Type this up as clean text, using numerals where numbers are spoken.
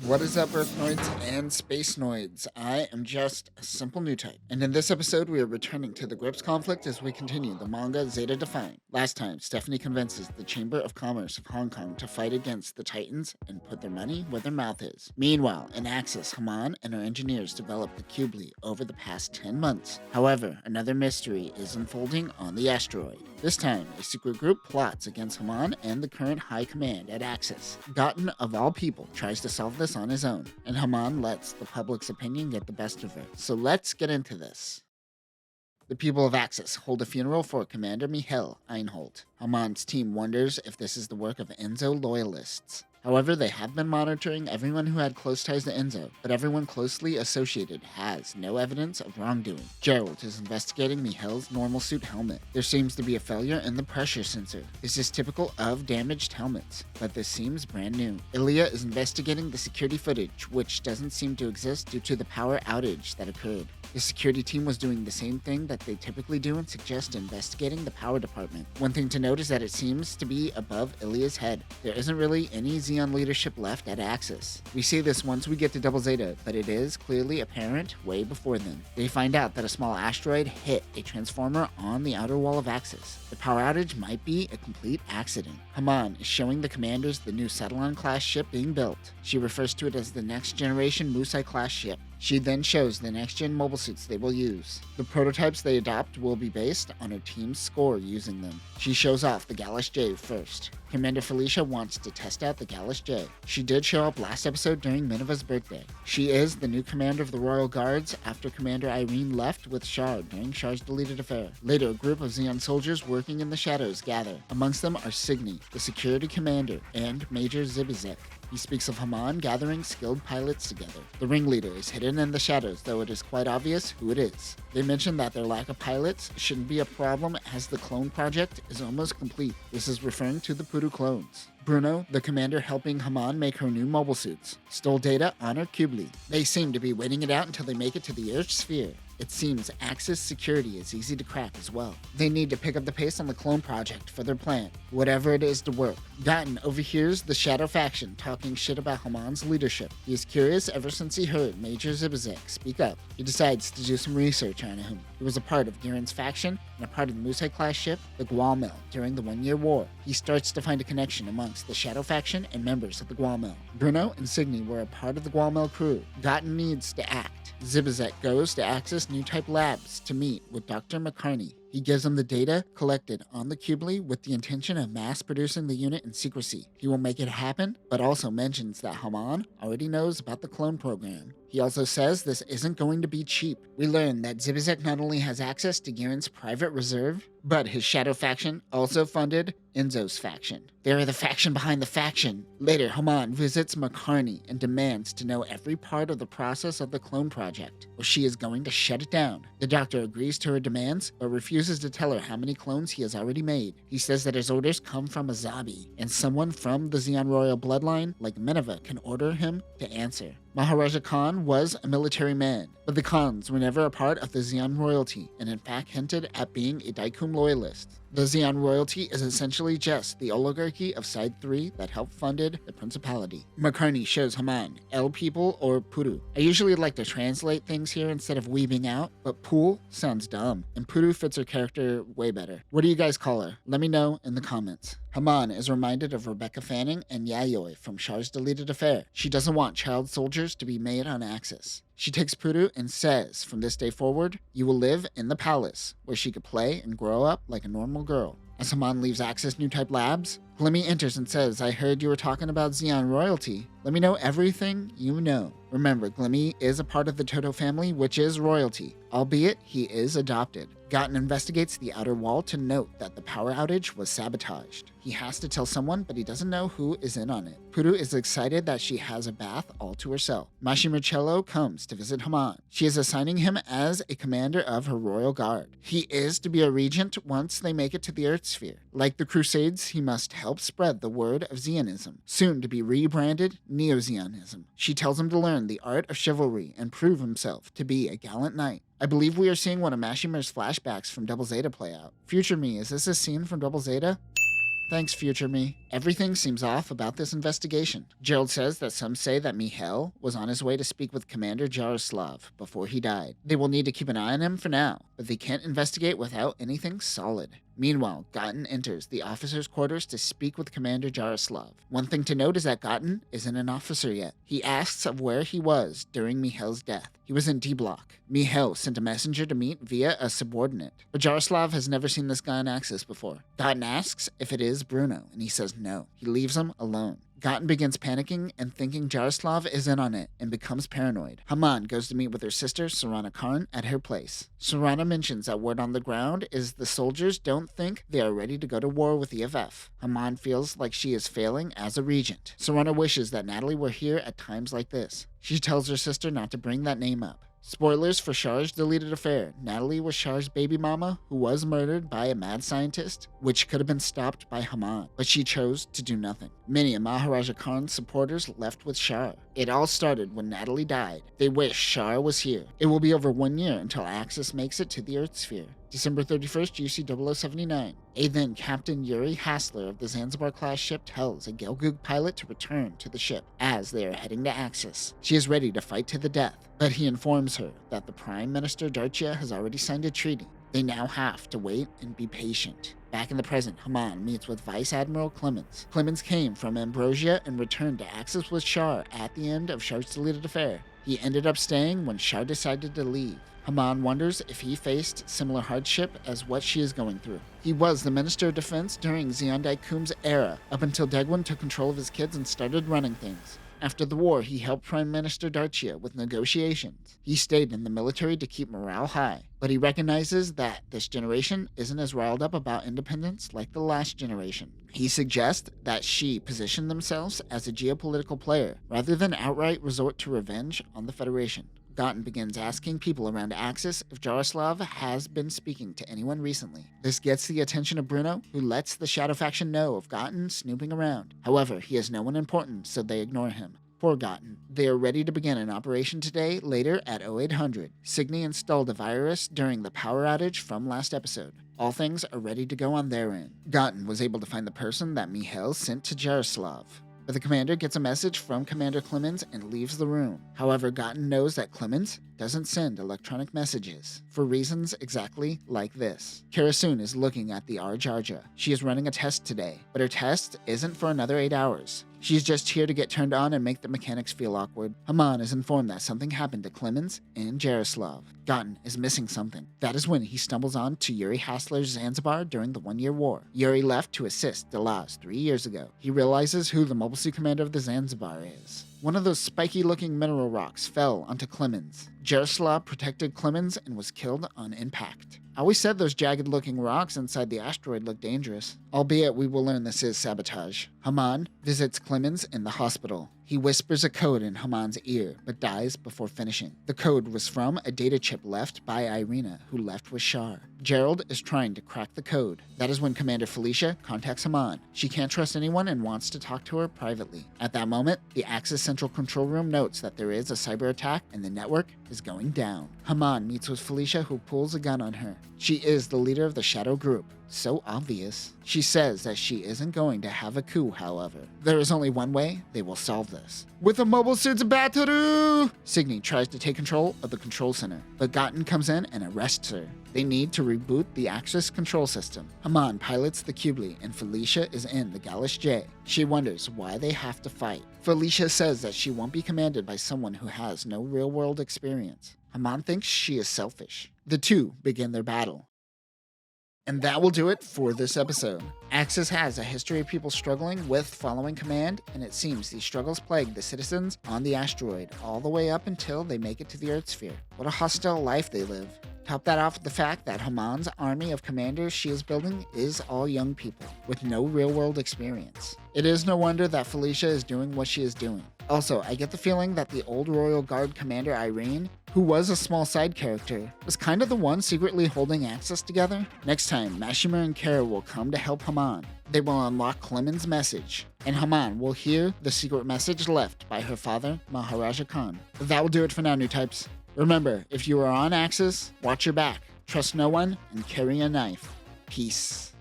What is up, Earthnoids and Spacenoids? I am just a simple new type, and in this episode, we are returning to the Grips conflict as we continue the manga Zeta Defined. Last time, Stephanie convinces the Chamber of Commerce of Hong Kong to fight against the Titans and put their money where their mouth is. Meanwhile, in Axis, Haman and her engineers developed the Qubeley over the past 10 months. However, another mystery is unfolding on the asteroid. This time, a secret group plots against Haman and the current high command at Axis. Gotten, of all people, tries to solve this on his own, and Haman lets the public's opinion get the best of her. So let's get into this. The people of Axis hold a funeral for Commander Michael Einhold. Haman's team wonders if this is the work of Enzo loyalists. However, they have been monitoring everyone who had close ties to Enzo, but everyone closely associated has no evidence of wrongdoing. Gerald is investigating Michael's normal suit helmet. There seems to be a failure in the pressure sensor. This is typical of damaged helmets, but this seems brand new. Ilya is investigating the security footage, which doesn't seem to exist due to the power outage that occurred. The security team was doing the same thing that they typically do and suggest investigating the power department. One thing to note is that it seems to be above Ilya's head. There isn't really any Xeon leadership left at Axis. We see this once we get to Double Zeta, but it is clearly apparent way before then. They find out that a small asteroid hit a transformer on the outer wall of Axis. The power outage might be a complete accident. Haman is showing the commanders the new Satellon-class ship being built. She refers to it as the next generation Musai-class ship. She then shows the next-gen mobile suits they will use. The prototypes they adopt will be based on her team's score using them. She shows off the Gallus J first. Commander Felicia wants to test out the Gallus J. She did show up last episode during Minerva's birthday. She is the new commander of the Royal Guards after Commander Irene left with Shard during Shard's deleted affair. Later, a group of Xeon soldiers working in the shadows gather. Amongst them are Signy, the security commander, and Major Zibizek. He speaks of Haman gathering skilled pilots together. The ringleader is hidden in the shadows, though it is quite obvious who it is. They mention that their lack of pilots shouldn't be a problem as the clone project is almost complete. This is referring to the Pudu clones. Bruno, the commander helping Haman make her new mobile suits, stole data on her Qubeley. They seem to be waiting it out until they make it to the Earth sphere. It seems Axis security is easy to crack as well. They need to pick up the pace on the clone project for their plan, whatever it is to work. Gotten overhears the Shadow faction talking shit about Haman's leadership. He is curious ever since he heard Major Zibizek speak up. He decides to do some research on him. He was a part of Girin's faction and a part of the Musai-class ship, the Gualmel, during the One-Year War. He starts to find a connection amongst the Shadow faction and members of the Gualmel. Bruno and Signy were a part of the Gualmel crew. Gotten needs to act. Zibizek goes to Axis New Type Labs to meet with Dr. McCartney. He gives him the data collected on the Qubeley with the intention of mass-producing the unit in secrecy. He will make it happen, but also mentions that Haman already knows about the clone program. He also says this isn't going to be cheap. We learn that Zibizek not only has access to Girin's private reserve, but his Shadow faction also funded Enzo's faction. They are the faction behind the faction. Later, Haman visits McCartney and demands to know every part of the process of the clone project, or she is going to shut it down. The doctor agrees to her demands, but refuses to tell her how many clones he has already made. He says that his orders come from a Zabi, and someone from the Xeon royal bloodline, like Minerva, can order him to answer. Maharaja Khan was a military man, but the Khans were never a part of the Xeon royalty, and in fact hinted at being a Daikum loyalist. The Xeon royalty is essentially just the oligarchy of Side 3 that helped funded the principality. McCartney shows Haman, El People or Puru. I usually like to translate things here instead of weaving out, but Pool sounds dumb, and Puru fits her character way better. What do you guys call her? Let me know in the comments. Haman is reminded of Rebecca Fanning and Yayoi from Char's deleted affair. She doesn't want child soldiers to be made on Axis. She takes Puru and says, from this day forward, you will live in the palace, where she could play and grow up like a normal girl. As Haman leaves Axis New Type Labs, Glimmy enters and says, I heard you were talking about Xeon royalty. Let me know everything you know. Remember, Glimmy is a part of the Toto family, which is royalty, albeit he is adopted. Gotten investigates the outer wall to note that the power outage was sabotaged. He has to tell someone, but he doesn't know who is in on it. Puru is excited that she has a bath all to herself. Mashimucello comes to visit Haman. She is assigning him as a commander of her royal guard. He is to be a regent once they make it to the Earth sphere. Like the Crusades, he must help spread the word of Xeonism, soon to be rebranded Neo-Xeonism. She tells him to learn the art of chivalry and prove himself to be a gallant knight. I believe we are seeing one of Mashimer's flashbacks from Double Zeta play out. Future me, is this a scene from Double Zeta? Thanks, future me. Everything seems off about this investigation. Gerald says that some say that Mihail was on his way to speak with Commander Jaroslav before he died. They will need to keep an eye on him for now, but they can't investigate without anything solid. Meanwhile, Gotten enters the officer's quarters to speak with Commander Jaroslav. One thing to note is that Gotten isn't an officer yet. He asks of where he was during Mihail's death. He was in D Block. Mihail sent a messenger to meet via a subordinate, but Jaroslav has never seen this guy on Axis before. Gotten asks if it is Bruno, and he says no. He leaves him alone. Gotten begins panicking and thinking Jaroslav is in on it and becomes paranoid. Haman goes to meet with her sister, Sarana Karn, at her place. Sarana mentions that word on the ground is the soldiers don't think they are ready to go to war with the FF. Haman feels like she is failing as a regent. Sarana wishes that Natalie were here at times like this. She tells her sister not to bring that name up. Spoilers for Char's deleted affair. Natalie was Char's baby mama, who was murdered by a mad scientist, which could have been stopped by Haman, but she chose to do nothing. Many of Maharaja Khan's supporters left with Char. It all started when Natalie died. They wish Char was here. It will be over 1 year until Axis makes it to the Earth sphere. December 31st, UC 0079. A then Captain Yuri Hassler of the Zanzibar-class ship tells a Gelgoog pilot to return to the ship as they are heading to Axis. She is ready to fight to the death, but he informs her that the Prime Minister Darchia has already signed a treaty. They now have to wait and be patient. Back in the present, Haman meets with Vice Admiral Clemens. Clemens came from Ambrosia and returned to Axis with Char at the end of Char's deleted affair. He ended up staying when Char decided to leave. Haman wonders if he faced similar hardship as what she is going through. He was the Minister of Defense during Xiandai Kum's era, up until Degwin took control of his kids and started running things. After the war, he helped Prime Minister Darchia with negotiations. He stayed in the military to keep morale high, but he recognizes that this generation isn't as riled up about independence like the last generation. He suggests that she position themselves as a geopolitical player, rather than outright resort to revenge on the Federation. Gotten begins asking people around Axis if Jaroslav has been speaking to anyone recently. This gets the attention of Bruno, who lets the Shadow faction know of Gotten snooping around. However, he has no one important, so they ignore him. Poor Gotten. They are ready to begin an operation today, later at 0800. Signy installed a virus during the power outage from last episode. All things are ready to go on their end. Gotten was able to find the person that Mihail sent to Jaroslav. But the commander gets a message from Commander Clemens and leaves the room. However, Gotten knows that Clemens doesn't send electronic messages, for reasons exactly like this. Karasun is looking at the Arjarja. She is running a test today, but her test isn't for another 8 hours. She's just here to get turned on and make the mechanics feel awkward. Haman is informed that something happened to Clemens and Jaroslav. Gotten is missing something. That is when he stumbles on to Yuri Hassler's Zanzibar during the 1-year war. Yuri left to assist Delaz 3 years ago. He realizes who the Mobile Suit Commander of the Zanzibar is. One of those spiky-looking mineral rocks fell onto Clemens. Jaroslav protected Clemens and was killed on impact. I always said those jagged-looking rocks inside the asteroid looked dangerous. Albeit we will learn this is sabotage. Haman visits Clemens in the hospital. He whispers a code in Haman's ear, but dies before finishing. The code was from a data chip left by Irina, who left with Char. Gerald is trying to crack the code. That is when Commander Felicia contacts Haman. She can't trust anyone and wants to talk to her privately. At that moment, the Axis Central Control Room notes that there is a cyber attack and the network is going down. Haman meets with Felicia, who pulls a gun on her. She is the leader of the Shadow Group. So obvious. She says that she isn't going to have a coup, however. There is only one way they will solve this. With a mobile suit's battery! Signy tries to take control of the control center, but Gotten comes in and arrests her. They need to reboot the Axis control system. Haman pilots the Qubeley and Felicia is in the Gallus J. She wonders why they have to fight. Felicia says that she won't be commanded by someone who has no real-world experience. Haman thinks she is selfish. The two begin their battle. And that will do it for this episode. Axis has a history of people struggling with following command, and it seems these struggles plague the citizens on the asteroid all the way up until they make it to the Earth sphere. What a hostile life they live. Top that off with the fact that Haman's army of commanders she is building is all young people with no real-world experience. It is no wonder that Felicia is doing what she is doing. Also, I get the feeling that the old Royal Guard commander Irene, who was a small side character, was kind of the one secretly holding Axis together. Next time, Mashima and Kara will come to help Haman. They will unlock Clemens' message, and Haman will hear the secret message left by her father, Maharaja Khan. But that will do it for now, new types. Remember, if you are on Axis, watch your back, trust no one, and carry a knife. Peace.